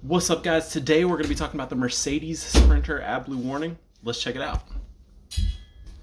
What's up, guys? Today we're going to be talking about the Mercedes Sprinter AdBlue warning. Let's check it out.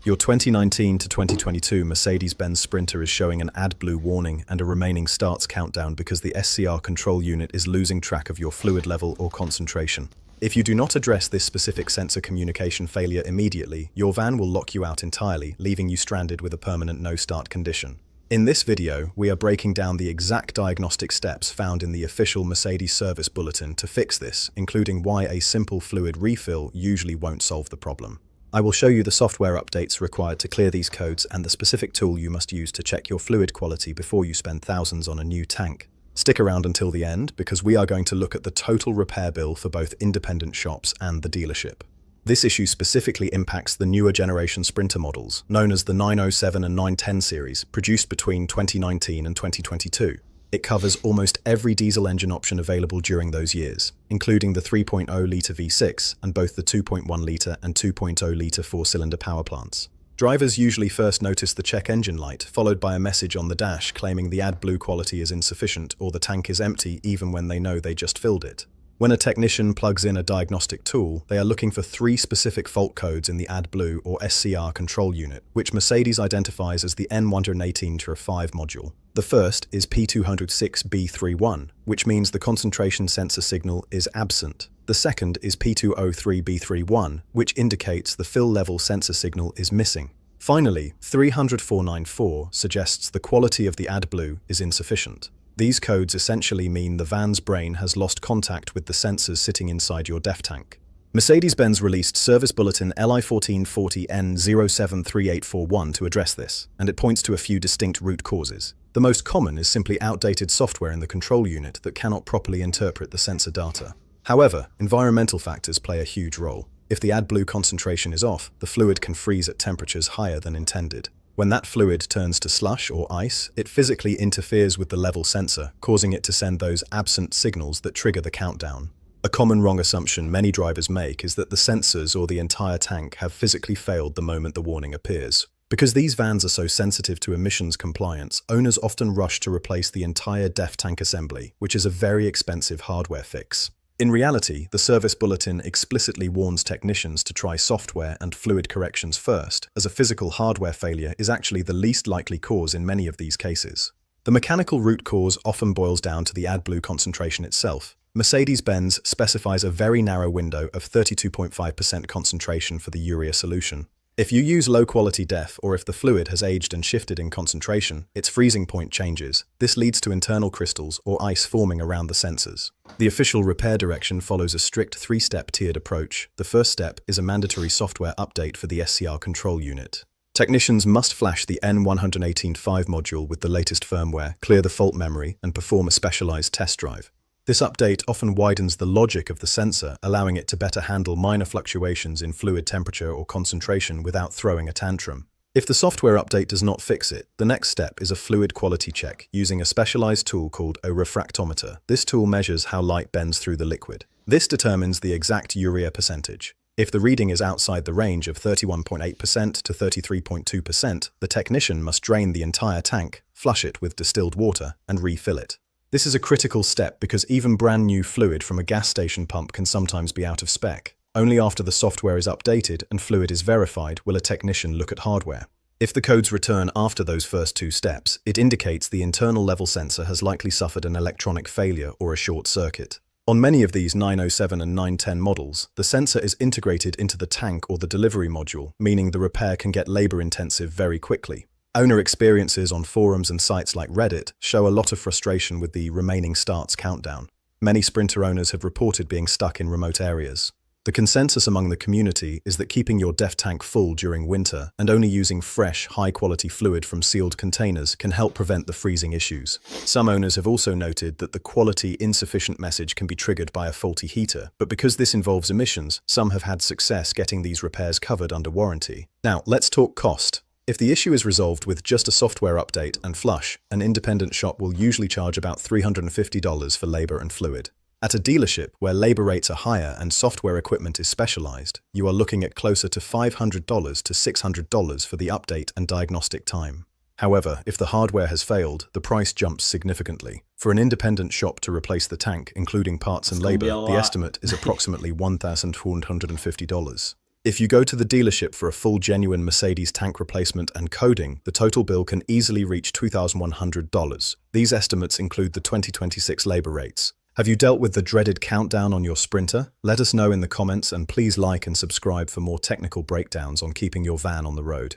Your 2019 to 2022 Mercedes-Benz Sprinter is showing an AdBlue warning and a remaining starts countdown because the SCR control unit is losing track of your fluid level or concentration. If you do not address this specific sensor communication failure immediately, your van will lock you out entirely, leaving you stranded with a permanent no-start condition. In this video, we are breaking down the exact diagnostic steps found in the official Mercedes service bulletin to fix this, including why a simple fluid refill usually won't solve the problem. I will show you the software updates required to clear these codes and the specific tool you must use to check your fluid quality before you spend thousands on a new tank. Stick around until the end because we are going to look at the total repair bill for both independent shops and the dealership. This issue specifically impacts the newer generation Sprinter models, known as the 907 and 910 series, produced between 2019 and 2022. It covers almost every diesel engine option available during those years, including the 3.0-litre V6 and both the 2.1-litre and 2.0-litre four-cylinder power plants. Drivers usually first notice the check engine light, followed by a message on the dash claiming the AdBlue quality is insufficient or the tank is empty even when they know they just filled it. When a technician plugs in a diagnostic tool, they are looking for three specific fault codes in the AdBlue or SCR control unit, which Mercedes identifies as the N118-5 module. The first is P206B31, which means the concentration sensor signal is absent. The second is P203B31, which indicates the fill level sensor signal is missing. Finally, P300494 suggests the quality of the AdBlue is insufficient. These codes essentially mean the van's brain has lost contact with the sensors sitting inside your DEF tank. Mercedes-Benz released Service Bulletin Li1440N073841 to address this, and it points to a few distinct root causes. The most common is simply outdated software in the control unit that cannot properly interpret the sensor data. However, environmental factors play a huge role. If the AdBlue concentration is off, the fluid can freeze at temperatures higher than intended. When that fluid turns to slush or ice, it physically interferes with the level sensor, causing it to send those absent signals that trigger the countdown. A common wrong assumption many drivers make is that the sensors or the entire tank have physically failed the moment the warning appears. Because these vans are so sensitive to emissions compliance, owners often rush to replace the entire DEF tank assembly, which is a very expensive hardware fix. In reality, the service bulletin explicitly warns technicians to try software and fluid corrections first, as a physical hardware failure is actually the least likely cause in many of these cases. The mechanical root cause often boils down to the AdBlue concentration itself. Mercedes-Benz specifies a very narrow window of 32.5% concentration for the urea solution. If you use low-quality DEF or if the fluid has aged and shifted in concentration, its freezing point changes. This leads to internal crystals or ice forming around the sensors. The official repair direction follows a strict three-step tiered approach. The first step is a mandatory software update for the SCR control unit. Technicians must flash the N118.5 module with the latest firmware, clear the fault memory, and perform a specialized test drive. This update often widens the logic of the sensor, allowing it to better handle minor fluctuations in fluid temperature or concentration without throwing a tantrum. If the software update does not fix it, the next step is a fluid quality check using a specialized tool called a refractometer. This tool measures how light bends through the liquid. This determines the exact urea percentage. If the reading is outside the range of 31.8% to 33.2%, the technician must drain the entire tank, flush it with distilled water, and refill it. This is a critical step because even brand new fluid from a gas station pump can sometimes be out of spec. Only after the software is updated and fluid is verified will a technician look at hardware. If the codes return after those first two steps, it indicates the internal level sensor has likely suffered an electronic failure or a short circuit. On many of these 907 and 910 models, the sensor is integrated into the tank or the delivery module, meaning the repair can get labor-intensive very quickly. Owner experiences on forums and sites like Reddit show a lot of frustration with the remaining starts countdown. Many Sprinter owners have reported being stuck in remote areas. The consensus among the community is that keeping your DEF tank full during winter and only using fresh, high-quality fluid from sealed containers can help prevent the freezing issues. Some owners have also noted that the quality insufficient message can be triggered by a faulty heater, but because this involves emissions, some have had success getting these repairs covered under warranty. Now, let's talk cost. If the issue is resolved with just a software update and flush, an independent shop will usually charge about $350 for labor and fluid. At a dealership where labor rates are higher and software equipment is specialized, you are looking at closer to $500 to $600 for the update and diagnostic time. However, if the hardware has failed, the price jumps significantly. For an independent shop to replace the tank, including parts and labor, the estimate is approximately $1,450. If you go to the dealership for a full genuine Mercedes tank replacement and coding, the total bill can easily reach $2,100. These estimates include the 2026 labor rates. Have you dealt with the dreaded countdown on your Sprinter? Let us know in the comments, and please like and subscribe for more technical breakdowns on keeping your van on the road.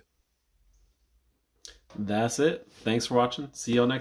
That's it. Thanks for watching. See y'all next time.